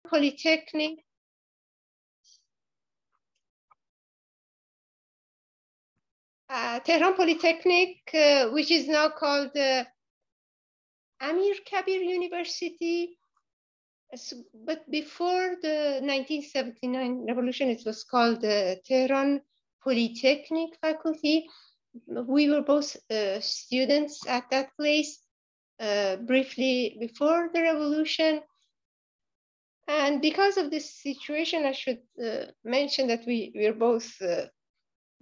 Polytechnic. Tehran Polytechnic, which is now called Amir Kabir University. But before the 1979 revolution, it was called the Tehran Polytechnic Faculty. We were both students at that place briefly before the revolution. And because of this situation, I should mention that we were both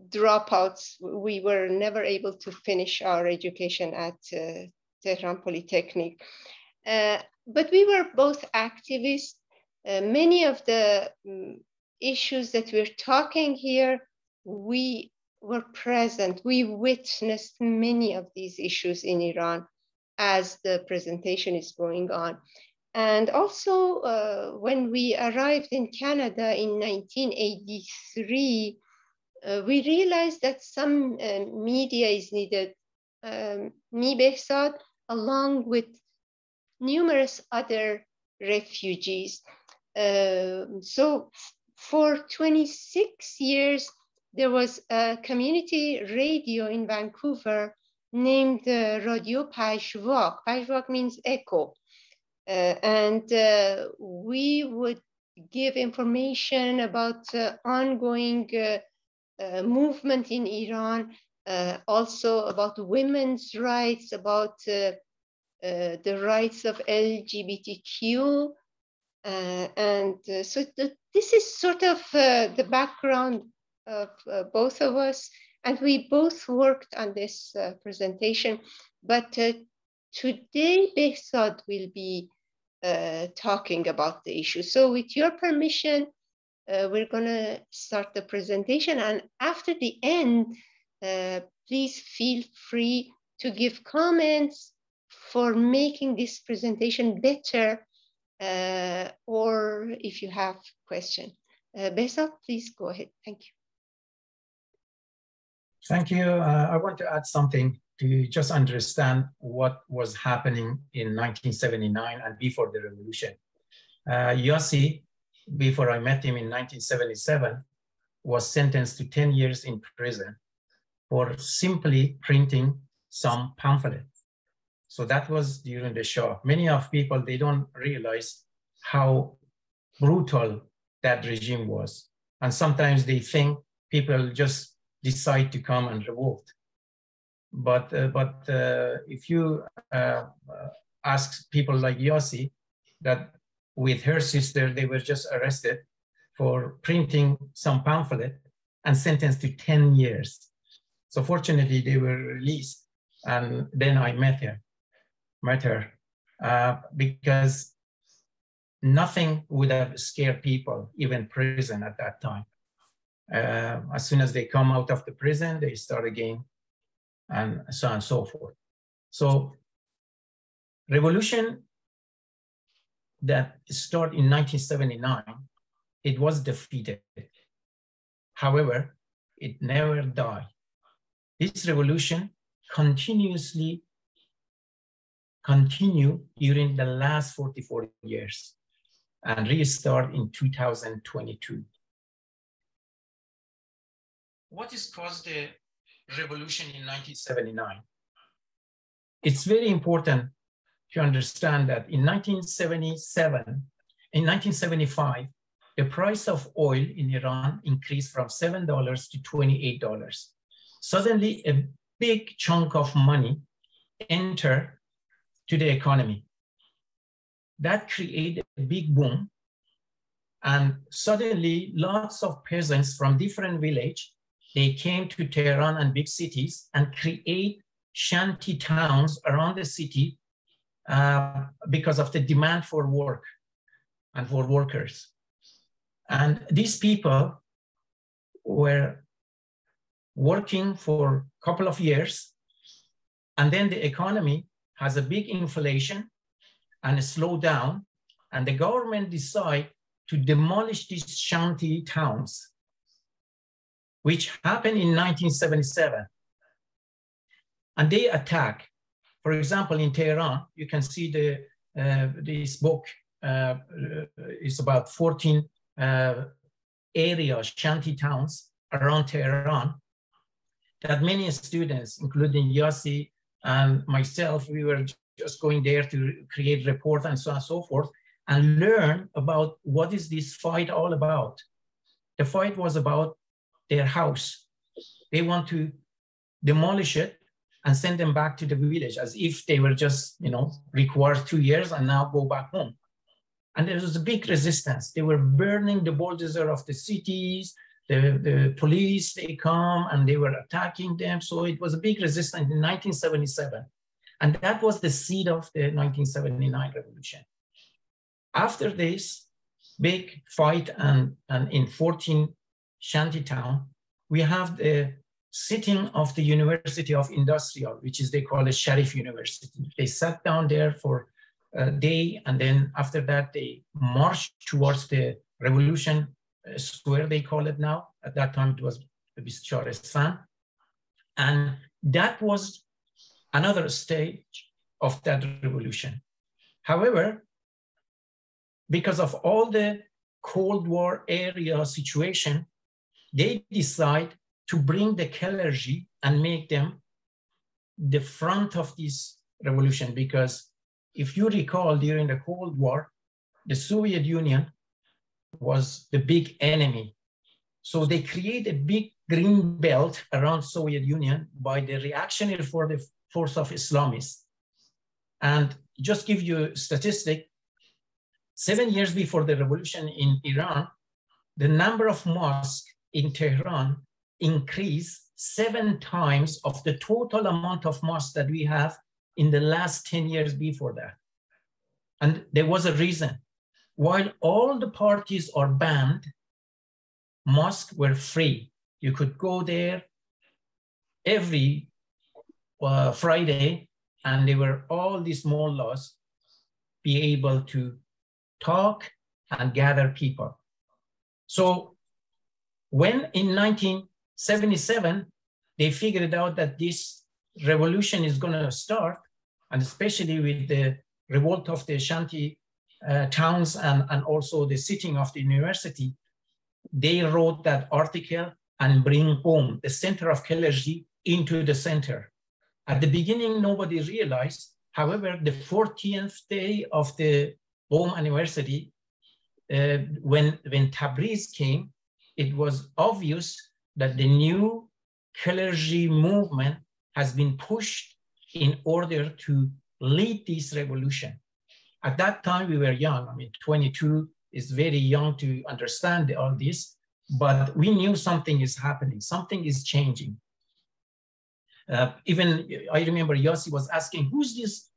dropouts. We were never able to finish our education at Tehran Polytechnic. But we were both activists. Many of the issues that we're talking here, we were present. We witnessed many of these issues in Iran as the presentation is going on. And also, when we arrived in Canada in 1983, we realized that some media is needed. Me, Behzad, along with numerous other refugees. So for 26 years, there was a community radio in Vancouver named Radio Pajwak. Pajwak means echo. And we would give information about ongoing movement in Iran, also about women's rights, about the rights of LGBTQ. So this is sort of the background of both of us. And we both worked on this presentation. But today, Behzad will be talking about the issue. So with your permission, we're going to start the presentation. And after the end, please feel free to give comments for making this presentation better, or if you have questions. Behzad, please go ahead. Thank you. Thank you. I want to add something to just understand what was happening in 1979 and before the revolution. Yossi, before I met him in 1977, was sentenced to 10 years in prison for simply printing some pamphlet. So that was during the Shah. Many of people, they don't realize how brutal that regime was. And sometimes they think people just decide to come and revolt. But if you ask people like Yossi, that with her sister, they were just arrested for printing some pamphlet and sentenced to 10 years. So fortunately, they were released. And then I met her because nothing would have scared people, even prison at that time. As soon as they come out of the prison, they start again, and so on and so forth. So revolution that started in 1979, it was defeated. However, it never died. This revolution continued during the last 44 years and restart in 2022. What has caused the revolution in 1979? It's very important to understand that in 1975, the price of oil in Iran increased from $7 to $28. Suddenly, a big chunk of money entered to the economy. That created a big boom. And suddenly, lots of peasants from different villages, they came to Tehran and big cities and create shanty towns around the city because of the demand for work and for workers. And these people were working for a couple of years, and then the economy has a big inflation and a slowdown, and the government decide to demolish these shanty towns, which happened in 1977. And they attack. For example, in Tehran, you can see this book, it's about 14 areas, shanty towns around Tehran, that many students, including Yossi and myself, we were just going there to create report and so on and so forth, and learn about what is this fight all about. The fight was about their house. They want to demolish it and send them back to the village as if they were just, required 2 years and now go back home. And there was a big resistance. They were burning the bulldozer of the cities. The police, they come and they were attacking them. So it was a big resistance in 1977. And that was the seed of the 1979 revolution. After this big fight and in 14 shantytown, we have the sitting of the University of Industrial, which is they call it Sharif University. They sat down there for a day, and then after that, they marched towards the revolution square, they call it now. At that time, it was Bisharistan. And that was another stage of that revolution. However, because of all the Cold War area situation, they decide to bring the clergy and make them the front of this revolution. Because if you recall, during the Cold War, the Soviet Union was the big enemy. So they create a big green belt around Soviet Union by the reactionary for the force of Islamists. And just give you a statistic, 7 years before the revolution in Iran, the number of mosques in Tehran increased 7 times of the total amount of mosques that we have in the last 10 years before that. And there was a reason. While all the parties are banned, mosques were free. You could go there every Friday, and there were all these mullahs be able to talk and gather people. So when in 1977, they figured out that this revolution is going to start, and especially with the revolt of the Shanti towns and also the sitting of the university, they wrote that article and bring home the center of clergy into the center. At the beginning, nobody realized. However, the 14th day of the home anniversary, when Tabriz came, it was obvious that the new clergy movement has been pushed in order to lead this revolution. At that time, we were young. I mean, 22 is very young to understand all this, but we knew something is happening, something is changing. Even I remember Yossi was asking, who's this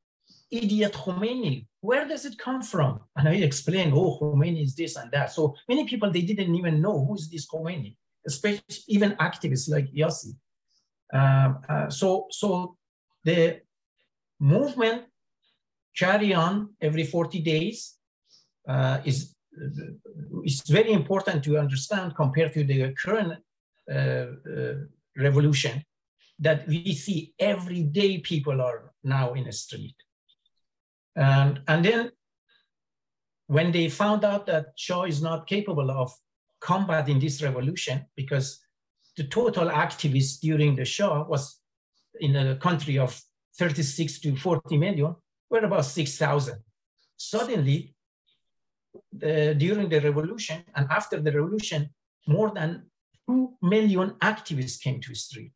idiot Khomeini? Where does it come from? And I explained, oh, Khomeini is this and that. So many people, they didn't even know who's this Khomeini, especially even activists like Yossi. So the movement carry on every 40 days is very important to understand compared to the current revolution, that we see every day people are now in the street. And then when they found out that Shah is not capable of combating this revolution, because the total activists during the Shah was in a country of 36 to 40 million, were about 6,000. Suddenly, during the revolution and after the revolution, more than 2 million activists came to the street.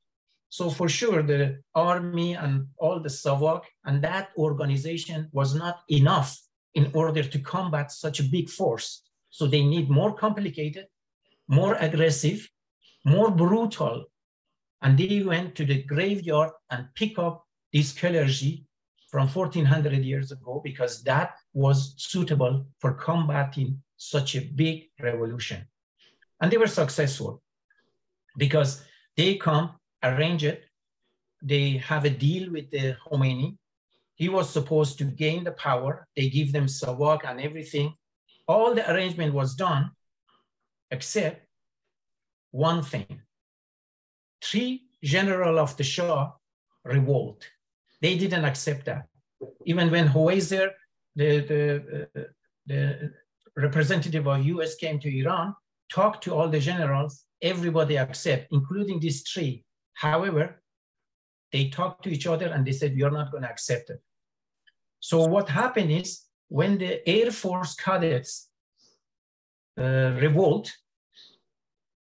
So for sure, the army and all the Savak and that organization was not enough in order to combat such a big force. So they need more complicated, more aggressive, more brutal. And they went to the graveyard and pick up this clergy from 1400 years ago, because that was suitable for combating such a big revolution. And they were successful because they come, arrange it. They have a deal with the Khomeini. He was supposed to gain the power. They give them Savak and everything. All the arrangement was done, except one thing. 3 generals of the Shah revolt. They didn't accept that. Even when Hawaizer, the the representative of US came to Iran, talked to all the generals, everybody accept, including these three. However, they talked to each other and they said, we are not going to accept it. So what happened is when the Air Force cadets revolt,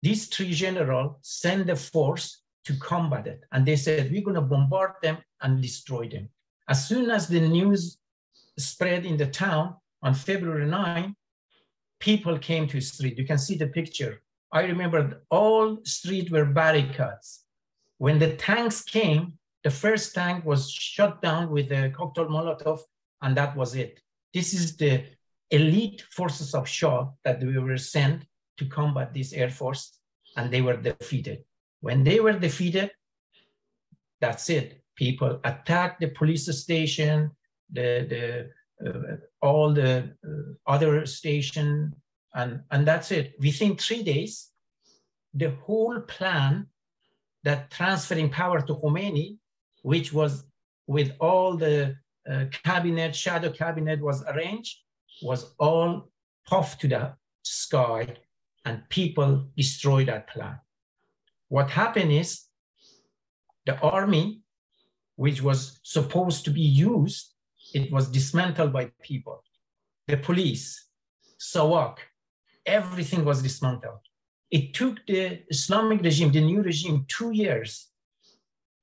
these three generals sent the force to combat it. And they said, we're going to bombard them and destroy them. As soon as the news spread in the town on February 9, people came to the street. You can see the picture. I remember all streets were barricades. When the tanks came, the first tank was shot down with a cocktail Molotov, and that was it. This is the elite forces of Shah that we were sent to combat this Air Force, and they were defeated. When they were defeated, that's it. People attacked the police station, all the other station, and that's it. Within 3 days, the whole plan that transferring power to Khomeini, which was with all the cabinet, shadow cabinet was arranged, was all puffed to the sky, and people destroyed that plan. What happened is the army, which was supposed to be used, it was dismantled by people. The police, SAWAK, everything was dismantled. It took the Islamic regime, the new regime, 2 years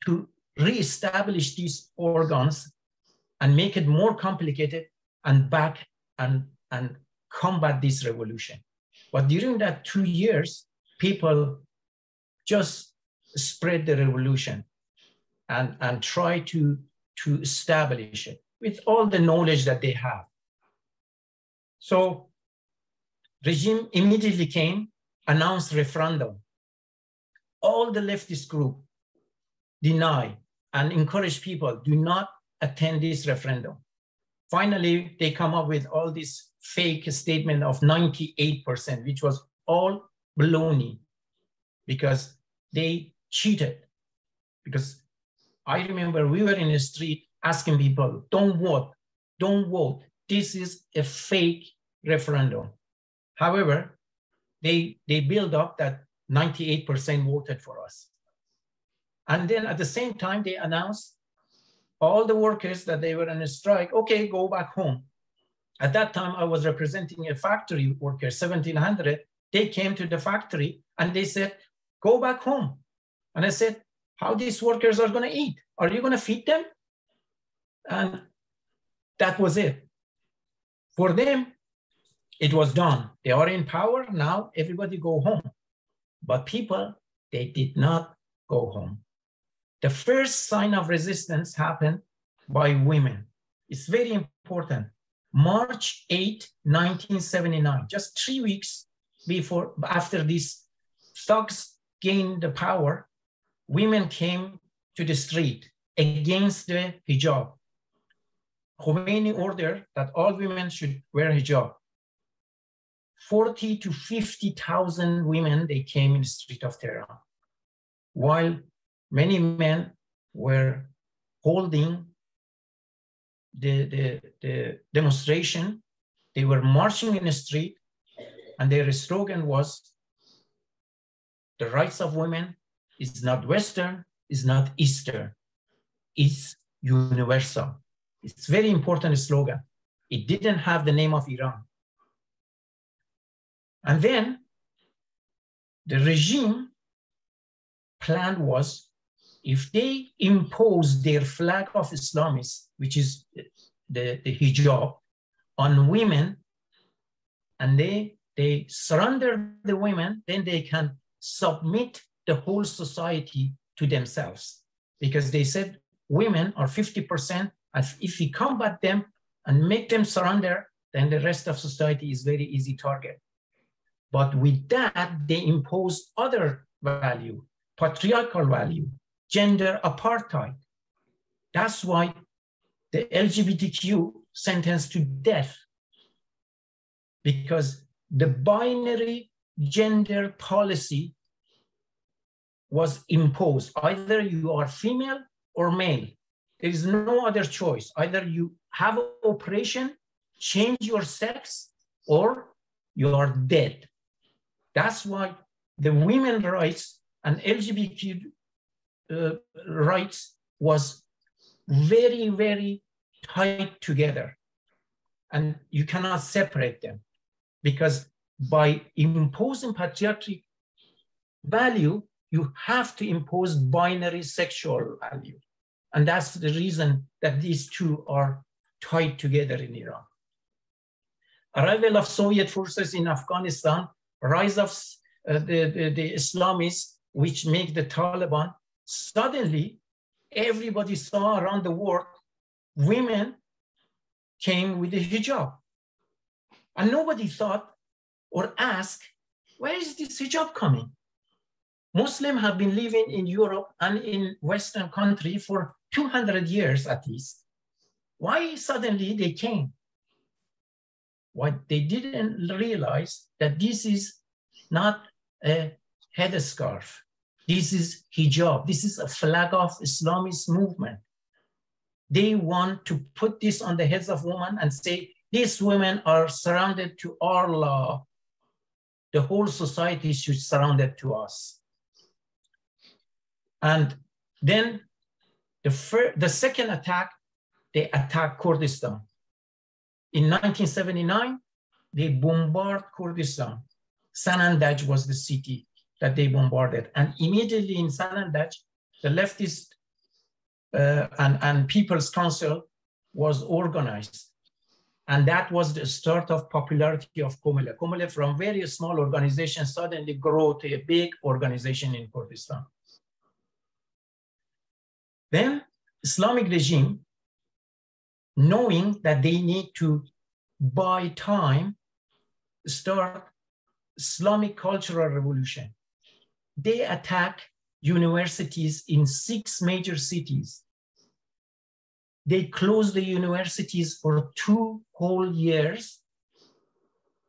to reestablish these organs and make it more complicated and back and combat this revolution. But during that 2 years, people just spread the revolution and try to establish it with all the knowledge that they have. So regime immediately came, announced referendum. All the leftist group deny and encourage people, do not attend this referendum. Finally, they come up with all this fake statement of 98%, which was all baloney because they cheated. Because I remember we were in the street asking people, don't vote, don't vote. This is a fake referendum. However, they build up that 98% voted for us. And then at the same time, they announced all the workers that they were on a strike, okay, go back home. At that time, I was representing a factory worker, 1,700. They came to the factory and they said, go back home. And I said, how these workers are going to eat? Are you going to feed them? And that was it. For them, it was done. They are in power. Now everybody go home. But people, they did not go home. The first sign of resistance happened by women. It's very important. March 8, 1979, just 3 weeks after these thugs gained the power, women came to the street against the hijab. Khomeini ordered that all women should wear hijab. 40 to 50,000 women, they came in the street of Tehran, while many men were holding the demonstration. They were marching in the street, and their slogan was, the rights of women is not Western, is not Eastern, it's universal. It's very important slogan. It didn't have the name of Iran. And then the regime plan was, if they impose their flag of Islamists, which is the hijab, on women, and they surrender the women, then they can submit the whole society to themselves. Because they said women are 50%, and if we combat them and make them surrender, then the rest of society is very easy target. But with that, they imposed other value, patriarchal value, gender apartheid. That's why the LGBTQ sentenced to death, because the binary gender policy was imposed. Either you are female or male. There is no other choice. Either you have an operation, change your sex or you are dead. That's why the women's rights and LGBT rights was very, very tied together. And you cannot separate them, because by imposing patriarchal value, you have to impose binary sexual value. And that's the reason that these two are tied together in Iran. Arrival of Soviet forces in Afghanistan, rise of the Islamists, which make the Taliban, suddenly everybody saw around the world, women came with the hijab. And nobody thought or asked, where is this hijab coming? Muslims have been living in Europe and in Western country for 200 years at least. Why suddenly they came? What they didn't realize that this is not a headscarf. This is hijab. This is a flag of Islamist movement. They want to put this on the heads of women and say, these women are surrounded to our law. The whole society should surround it to us. And then the second attack, they attacked Kurdistan. In 1979, they bombarded Kurdistan. Sanandaj was the city that they bombarded. And immediately in Sanandaj, the leftist and People's Council was organized. And that was the start of popularity of Komele. Komele, from very small organization, suddenly grew to a big organization in Kurdistan. Then Islamic regime, knowing that they need to buy time, start Islamic cultural revolution. They attack universities in 6 major cities. They closed the universities for 2 whole years,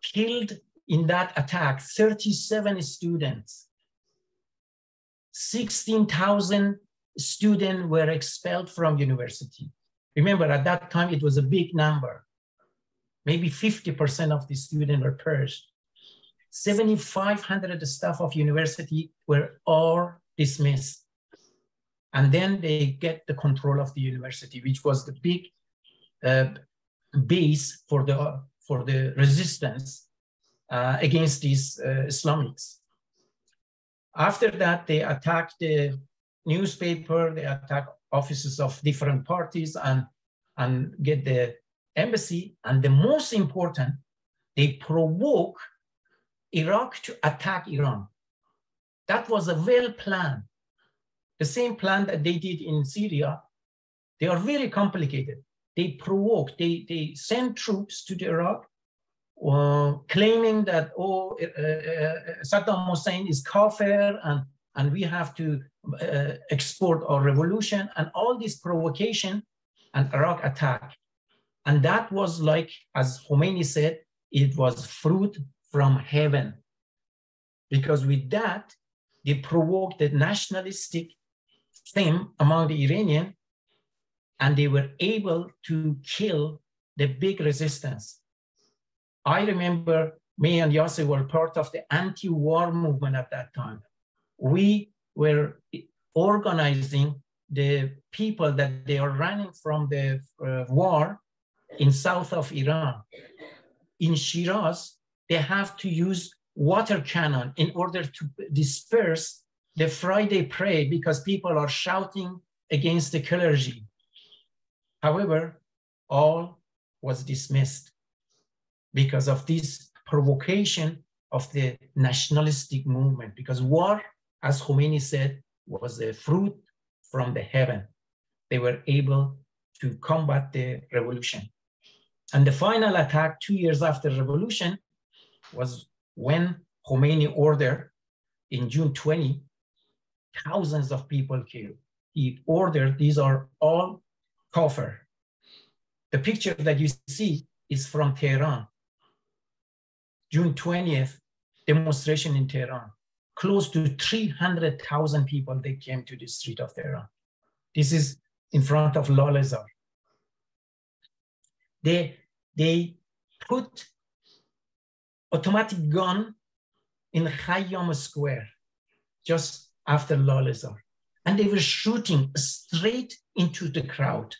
killed in that attack 37 students. 16,000 students were expelled from university. Remember, at that time, it was a big number. Maybe 50% of the students were purged. 7,500 staff of university were all dismissed. And then they get the control of the university, which was the big base for the resistance against these Islamics. After that, they attacked the newspaper, they attacked offices of different parties and get the embassy. And the most important, they provoke Iraq to attack Iran. That was a well planned. The same plan that they did in Syria. They are very complicated. They provoke, they send troops to Iraq, claiming that, Saddam Hussein is kafir and we have to export our revolution, and all this provocation, and Iraq attack. And that was like, as Khomeini said, it was fruit from heaven. Because with that, they provoked the nationalistic theme among the Iranian, and they were able to kill the big resistance. I remember me and Yasser were part of the anti-war movement at that time. We were organizing the people that they are running from the war in south of Iran. In Shiraz, they have to use water cannon in order to disperse the Friday prayer because people are shouting against the clergy. However, all was dismissed because of this provocation of the nationalistic movement, because war, as Khomeini said, was a fruit from the heaven. They were able to combat the revolution. And the final attack 2 years after the revolution was when Khomeini ordered in June 20, thousands of people killed. He ordered, these are all kafir. The picture that you see is from Tehran. June 20th, demonstration in Tehran. Close to 300,000 people, they came to the street of Tehran. This is in front of Lalezar. They put automatic gun in Khayyam Square, just after Lalezar. And they were shooting straight into the crowd.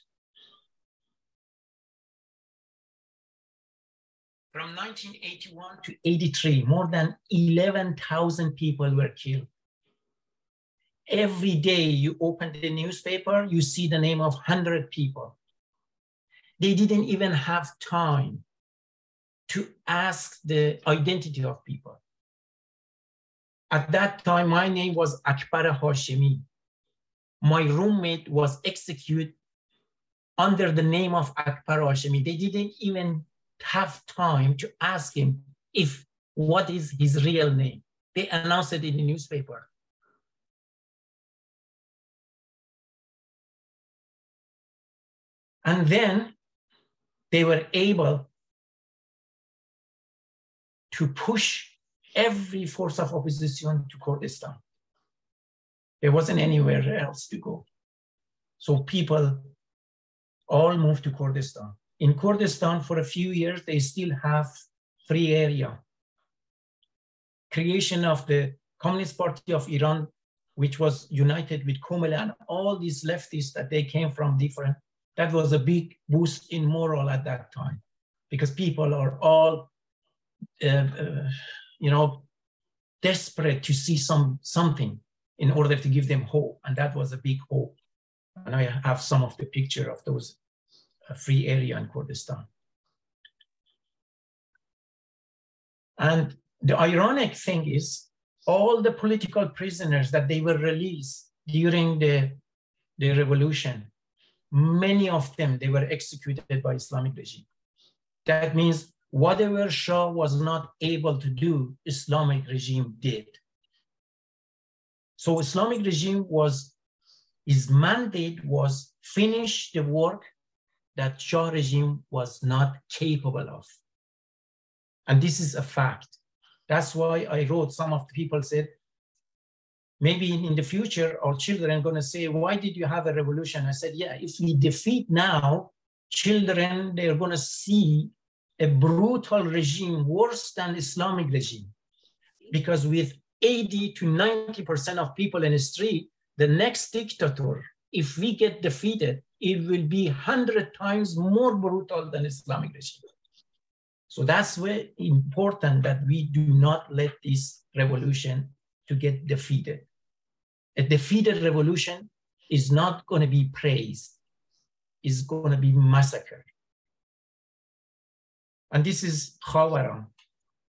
From 1981 to 83, more than 11,000 people were killed. Every day you open the newspaper, you see the name of 100 people. They didn't even have time to ask the identity of people. At that time, my name was Akbar Hashemi. My roommate was executed under the name of Akbar Hashemi. They didn't even have time to ask him what is his real name. They announced it in the newspaper. And then they were able to push every force of opposition to Kurdistan. There wasn't anywhere else to go. So people all moved to Kurdistan. In Kurdistan, for a few years, they still have free area. Creation of the Communist Party of Iran, which was united with Komele and all these leftists that they came from different, that was a big boost in moral at that time, because people are all, desperate to see something in order to give them hope. And that was a big hope. And I have some of the picture of those free area in Kurdistan. And the ironic thing is, all the political prisoners that they were released during the revolution, many of them, they were executed by Islamic regime. That means whatever Shah was not able to do, Islamic regime did. So Islamic regime his mandate was finish the work that Shah regime was not capable of. And this is a fact. That's why I wrote, some of the people said, maybe in the future, our children are going to say, why did you have a revolution? I said, yeah, if we defeat now, children, they're going to see a brutal regime worse than Islamic regime. Because with 80 to 90% of people in the street, the next dictator, if we get defeated, it will be 100 times more brutal than Islamic regime. So that's why important that we do not let this revolution to get defeated. A defeated revolution is not going to be praised. It's going to be massacred. And this is Khawaran.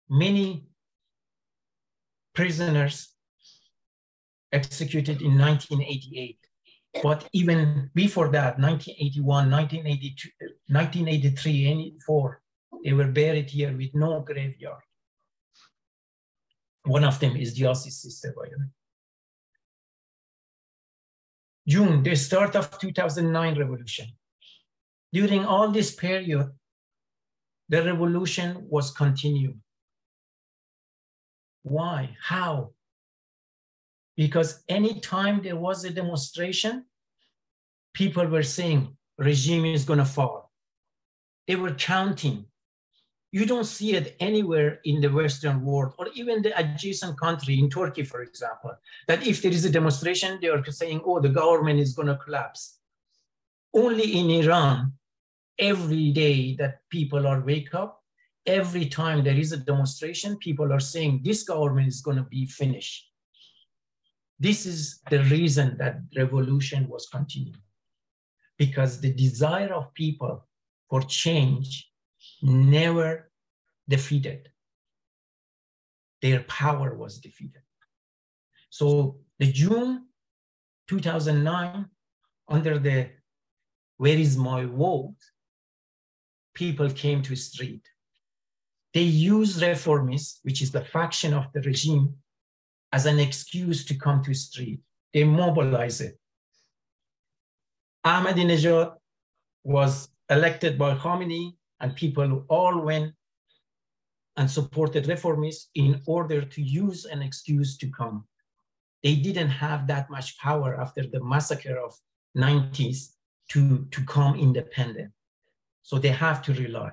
Many prisoners executed in 1988. But even before that, 1981, 1982, 1983, 84, they were buried here with no graveyard. One of them is Diasi's sister, by the way. June, the start of 2009 revolution. During all this period, the revolution was continued. Why? How? Because anytime there was a demonstration, people were saying, regime is going to fall. They were chanting. You don't see it anywhere in the Western world, or even the adjacent country, in Turkey, for example, that if there is a demonstration, they are saying, oh, the government is going to collapse. Only in Iran, every day that people are wake up, every time there is a demonstration, people are saying this government is going to be finished. This is the reason that revolution was continuing, because the desire of people for change never defeated. Their power was defeated. So the June 2009, under the "Where is my vote?", people came to the street. They used reformists, which is the faction of the regime, as an excuse to come to the street. They mobilized it. Ahmadinejad was elected by Khamenei, and people all went and supported reformists in order to use an excuse to come. They didn't have that much power after the massacre of 90s to come independent. So they have to rely.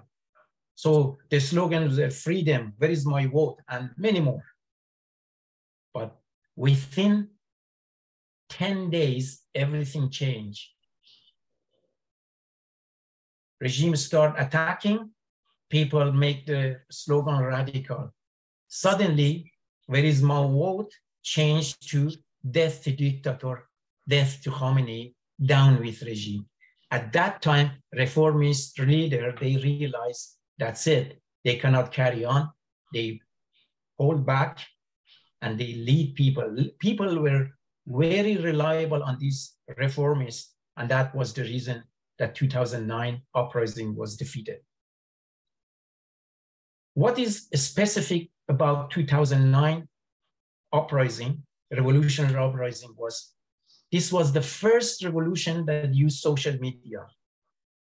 So the slogans were freedom, where is my vote, and many more. But within 10 days, everything changed. Regime start attacking, people make the slogan radical. Suddenly, where is my vote changed to death to dictator, death to Khomeini, down with regime. At that time, reformist leader, they realized that's it. They cannot carry on. They hold back and they lead people. People were very reliable on these reformists, and that was the reason that 2009 uprising was defeated. What is specific about 2009 uprising, revolutionary uprising, was this was the first revolution that used social media.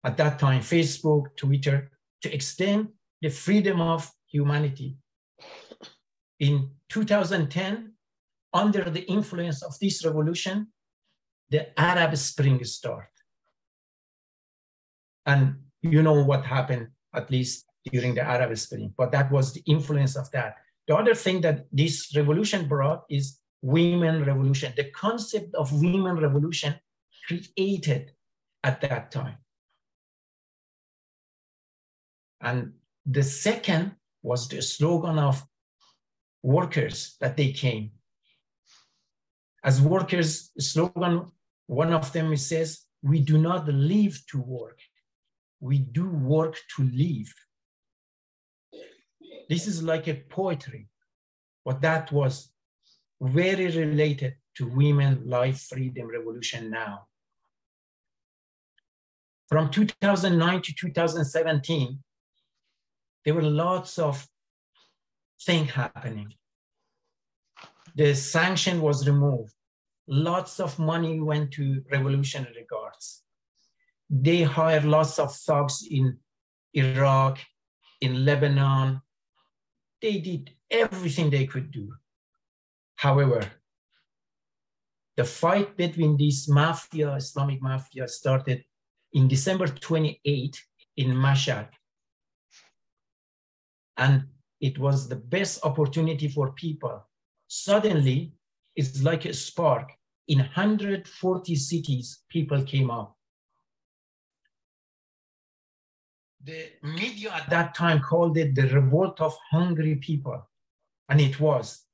At that time, Facebook, Twitter, to extend the freedom of humanity. In 2010, under the influence of this revolution, the Arab Spring started. And you know what happened, at least during the Arab Spring, but that was the influence of that. The other thing that this revolution brought is women revolution. The concept of women revolution created at that time. And the second was the slogan of workers that they came. As workers, slogan, one of them says, we do not live to work. We do work to live. This is like a poetry, but that was very related to women life freedom revolution now. From 2009 to 2017, there were lots of things happening. The sanction was removed. Lots of money went to revolutionary guards. They hired lots of thugs in Iraq, in Lebanon. They did everything they could do. However, the fight between these mafia, Islamic mafia, started in December 28 in Mashhad. And it was the best opportunity for people. Suddenly, it's like a spark. In 140 cities, people came up. The media at that time called it the revolt of hungry people. And it was.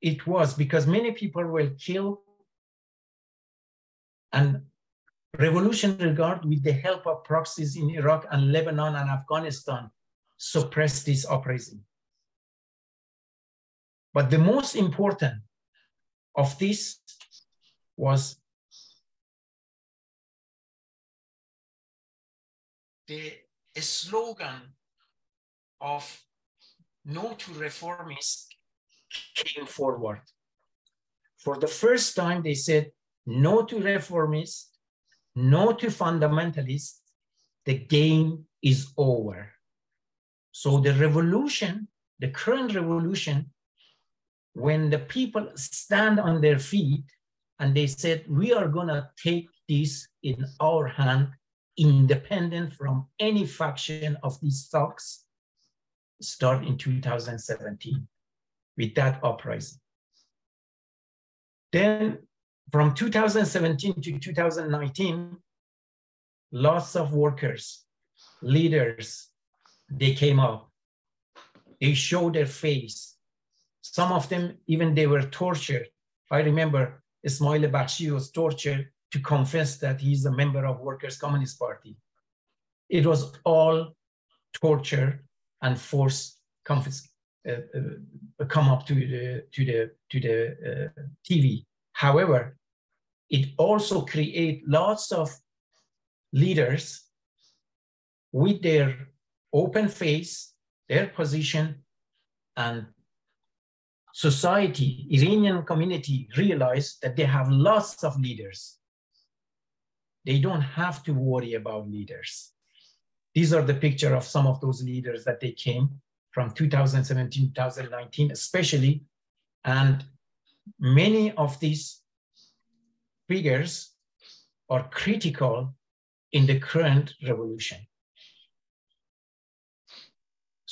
It was because many people were killed, and Revolutionary Guard, with the help of proxies in Iraq and Lebanon and Afghanistan, suppressed this uprising. But the most important of this was the slogan of no to reformists came forward. For the first time, they said no to reformists, no to fundamentalists, the game is over. So the revolution, the current revolution, when the people stand on their feet and they said, we are gonna take this in our hand, independent from any faction of these thugs, start in 2017 with that uprising. Then from 2017 to 2019, lots of workers, leaders, they came up. They showed their face. Some of them, even they were tortured. I remember Ismail Bakhshi was tortured to confess that he's a member of Workers' Communist Party. It was all torture and forced come up to the TV. However, it also created lots of leaders with their open face, their position, and society, Iranian community realized that they have lots of leaders. They don't have to worry about leaders. These are the picture of some of those leaders that they came from 2017, 2019, especially. And many of these figures are critical in the current revolution.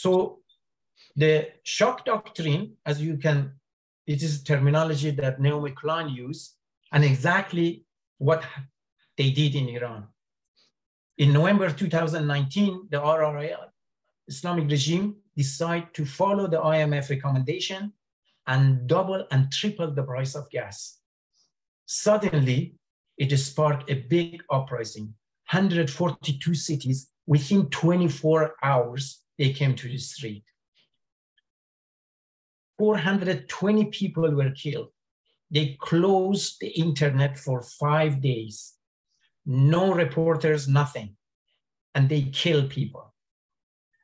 So the shock doctrine, as you can, it is terminology that Naomi Klein used, and exactly what they did in Iran. In November 2019, the RRI, Islamic regime, decided to follow the IMF recommendation and double and triple the price of gas. Suddenly, it sparked a big uprising. 142 cities, within 24 hours, they came to the street. 420 people were killed. They closed the internet for 5 days. No reporters, nothing. And they killed people.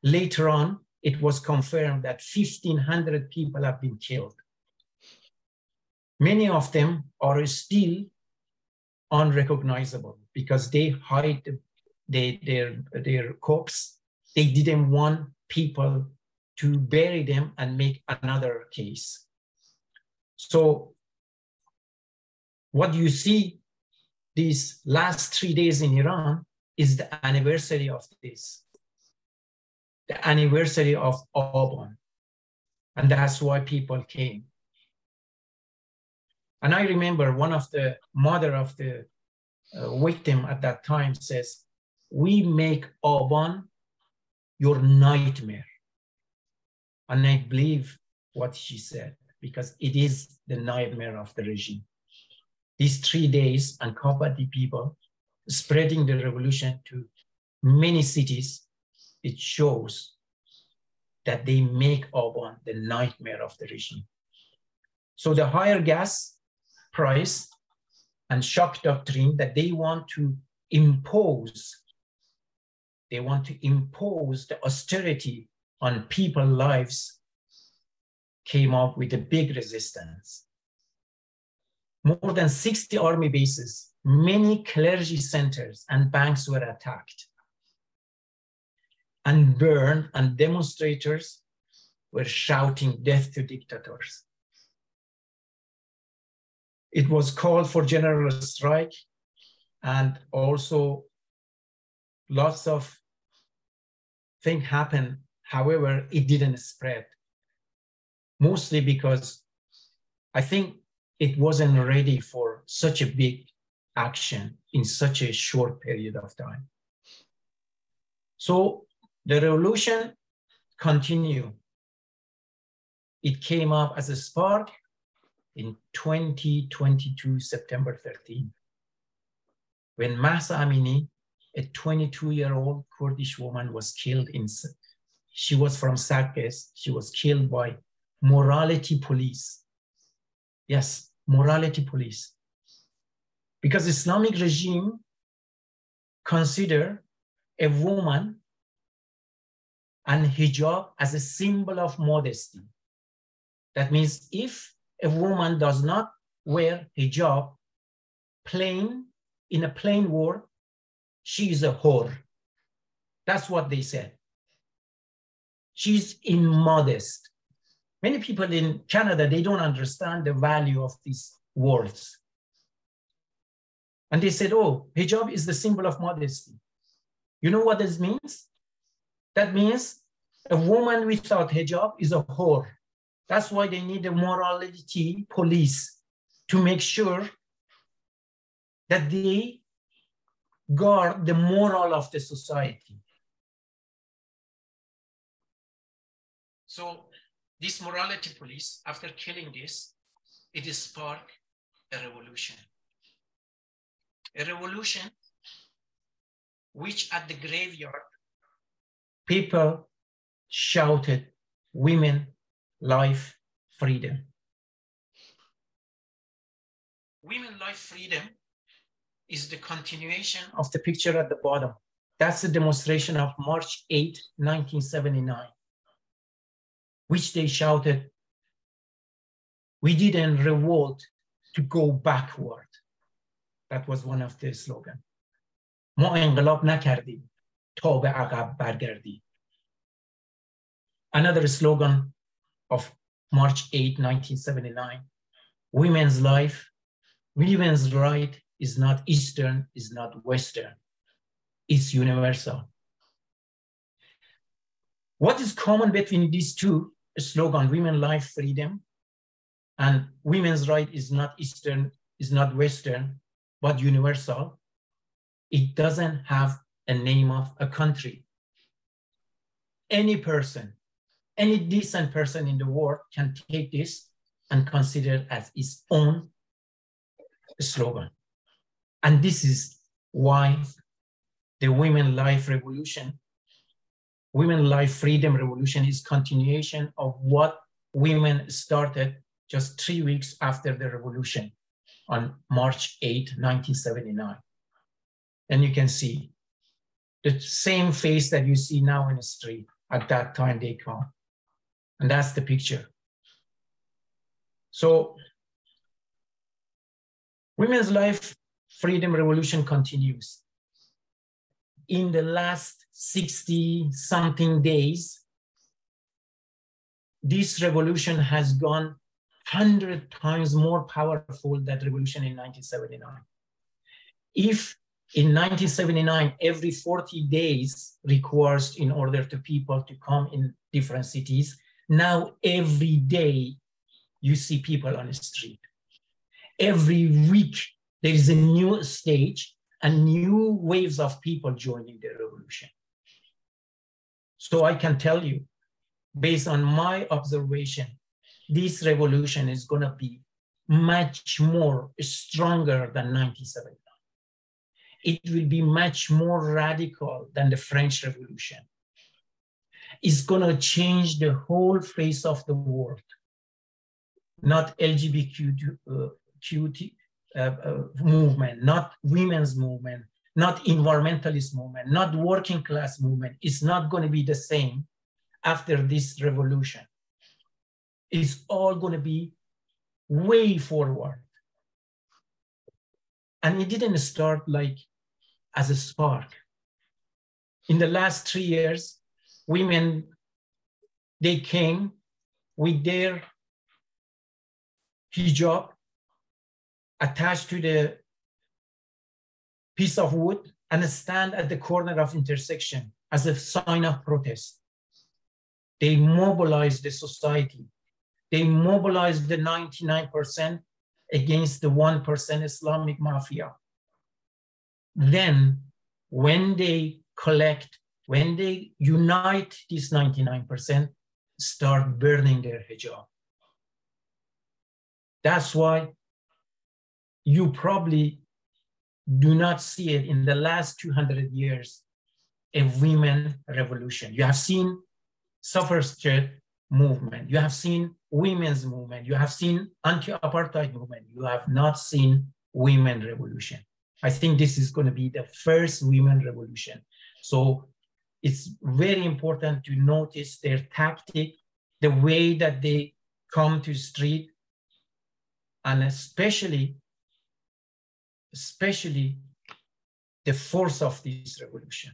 Later on, it was confirmed that 1,500 people have been killed. Many of them are still unrecognizable because they hide their corpse. They didn't want people to bury them and make another case. So what you see these last 3 days in Iran is the anniversary of this, the anniversary of Aban. And that's why people came. And I remember one of the mother of the victim at that time says, "We make Aban your nightmare." And I believe what she said, because it is the nightmare of the regime. These 3 days, and Kabadi people spreading the revolution to many cities, it shows that they make Aban the nightmare of the regime. So the higher gas price and shock doctrine that they want to impose, the austerity on people's lives, came up with a big resistance. More than 60 army bases, many clergy centers and banks were attacked and burned, and demonstrators were shouting death to dictators. It was called for general strike, and also lots of things happened. However, it didn't spread, mostly because I think it wasn't ready for such a big action in such a short period of time. So the revolution continued. It came up as a spark in 2022, September 13, when Mahsa Amini, a 22-year-old Kurdish woman, was killed she was from Sarkis. She was killed by morality police. Yes, morality police. Because Islamic regime consider a woman and hijab as a symbol of modesty. That means if a woman does not wear hijab, in a plain word, she is a whore. That's what they said. She's immodest. Many people in Canada, they don't understand the value of these words. And they said, oh, hijab is the symbol of modesty. You know what this means? That means a woman without hijab is a whore. That's why they need a morality police to make sure that they guard the moral of the society. So this morality police, after killing this, it sparked a revolution. A revolution which at the graveyard, people shouted, women, life, freedom. Women, life, freedom is the continuation of the picture at the bottom. That's the demonstration of March 8, 1979, which they shouted, we didn't revolt to go backward. That was one of the slogans. ما انقلاب نکردیم تا به عقب برگردیم. Another slogan of March 8, 1979, women's life, women's right is not Eastern, is not Western, it's universal. What is common between these two slogans, women, life, freedom, and women's right is not Eastern, is not Western, but universal? It doesn't have a name of a country. Any person, any decent person in the world can take this and consider it as its own slogan. And this is why the Women Life Revolution, Women Life Freedom Revolution is continuation of what women started just 3 weeks after the revolution on March 8, 1979. And you can see the same face that you see now in the street. At that time they come. And that's the picture. So Women's Life Freedom Revolution continues. In the last 60-something days, this revolution has gone 100 times more powerful than the revolution in 1979. If in 1979, every 40 days requires in order to people to come in different cities, now every day you see people on the street. Every week there is a new stage and new waves of people joining the revolution. So I can tell you, based on my observation, this revolution is going to be much more stronger than 1979. It will be much more radical than the French Revolution. It's going to change the whole face of the world. Not LGBTQ movement, not women's movement, not environmentalist movement, not working class movement. It's not going to be the same after this revolution. It's all going to be way forward. And it didn't start like as a spark. In the last 3 years, women, they came with their hijab attached to the piece of wood and stand at the corner of intersection as a sign of protest. They mobilized the society. They mobilized the 99% against the 1% Islamic mafia. Then when they collect, when they unite this 99%, start burning their hijab. That's why you probably do not see it in the last 200 years, a women revolution. You have seen suffragette movement. You have seen women's movement. You have seen anti-apartheid movement. You have not seen women revolution. I think this is going to be the first women revolution. So it's very important to notice their tactic, the way that they come to the street, and especially the force of this revolution.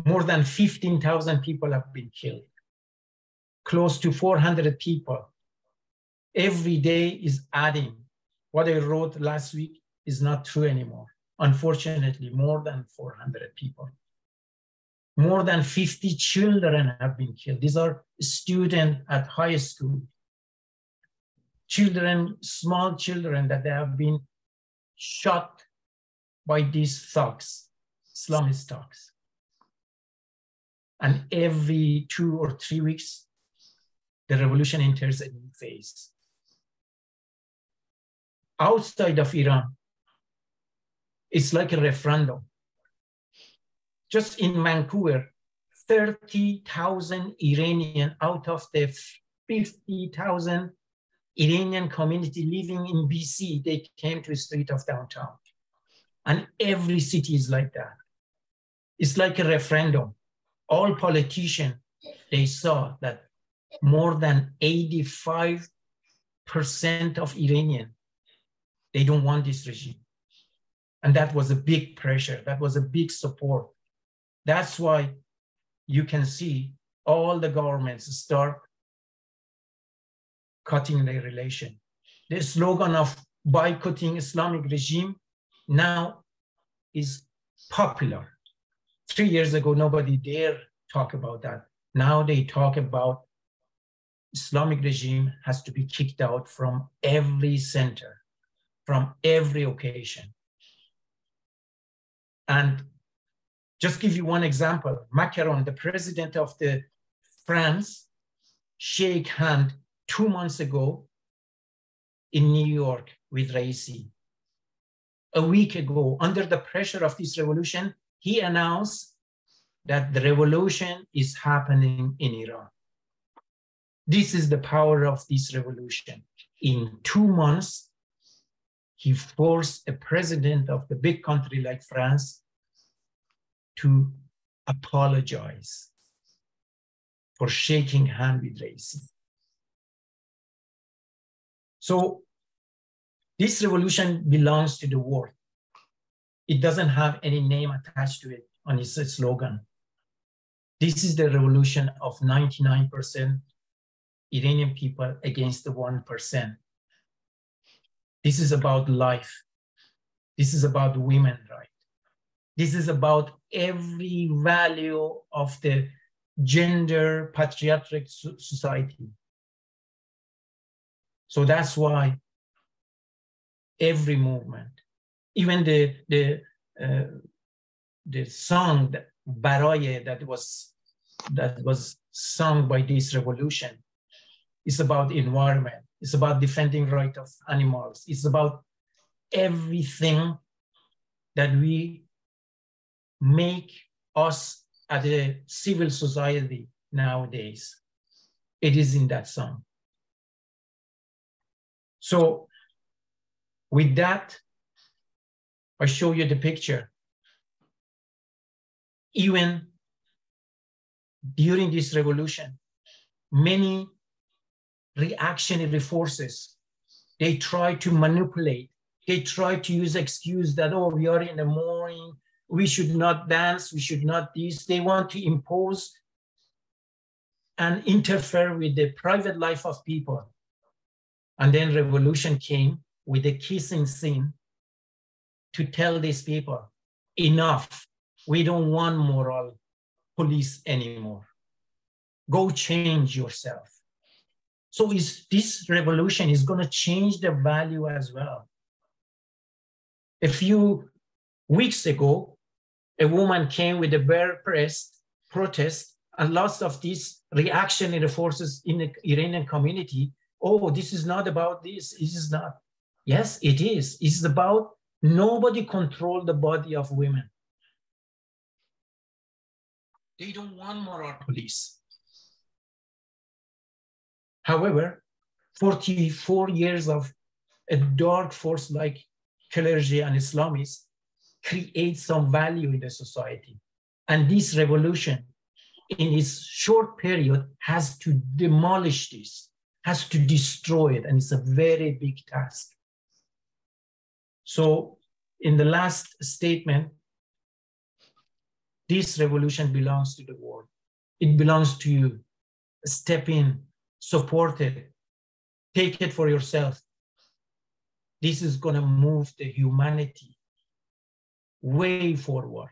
More than 15,000 people have been killed. Close to 400 people. Every day is adding. What I wrote last week is not true anymore. Unfortunately, more than 400 people. More than 50 children have been killed. These are students at high school. Children, small children that they have been shot by these thugs, Islamist thugs. And every 2 or 3 weeks, the revolution enters a new phase. Outside of Iran, it's like a referendum. Just in Vancouver, 30,000 Iranian out of the 50,000 Iranian community living in BC, they came to the street of downtown. And every city is like that. It's like a referendum. All politicians, they saw that more than 85% of Iranians, they don't want this regime. And that was a big pressure. That was a big support. That's why you can see all the governments start cutting their relation. The slogan of boycotting Islamic regime now is popular. 3 years ago, nobody dared talk about that. Now they talk about Islamic regime has to be kicked out from every center, from every occasion. And just give you one example, Macron, the president of the France, shake hand 2 months ago in New York with Raisi. A week ago, under the pressure of this revolution, he announced that the revolution is happening in Iran. This is the power of this revolution. In 2 months, he forced a president of the big country like France to apologize for shaking hand with Raisi. So this revolution belongs to the world. It doesn't have any name attached to it on its slogan. This is the revolution of 99% Iranian people against the 1%. This is about life. This is about women's rights. This is about every value of the gender patriarchal society. So that's why every movement, even the song that Baraye that was sung by this revolution is about environment. It's about defending right of animals. It's about everything that we make us as a civil society nowadays. It is in that song. So with that, I show you the picture. Even during this revolution, many reactionary forces, they try to manipulate. They try to use excuse that, oh, we are in the morning, we should not dance, we should not this. They want to impose and interfere with the private life of people. And then revolution came with the kissing scene to tell these people, enough, we don't want moral police anymore. Go change yourself. So this revolution is going to change the value as well. A few weeks ago, a woman came with a bare breast protest, and lots of these reactionary forces in the Iranian community, oh, this is not about this, this is not. Yes, it is. It's about nobody control the body of women. They don't want moral police. However, 44 years of a dark force like clergy and Islamists create some value in the society. And this revolution, in its short period, has to demolish this, has to destroy it, and it's a very big task. So in the last statement, this revolution belongs to the world. It belongs to you. Step in, support it, take it for yourself. This is going to move the humanity way forward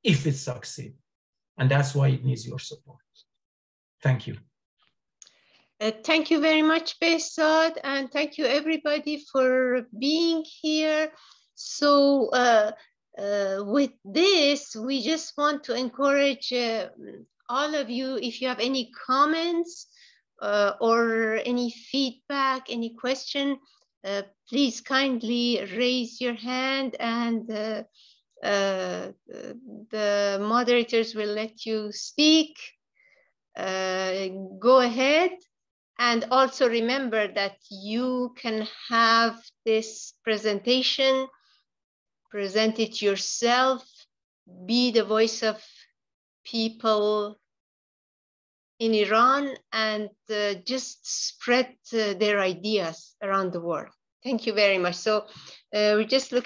if it succeeds. And that's why it needs your support. Thank you. Thank you very much, Behzad, and thank you everybody for being here. So with this, we just want to encourage all of you, if you have any comments or any feedback, any question, please kindly raise your hand, and the moderators will let you speak. Go ahead. And also remember that you can have this presentation, present it yourself, be the voice of people in Iran, and just spread their ideas around the world. Thank you very much. So we're just looking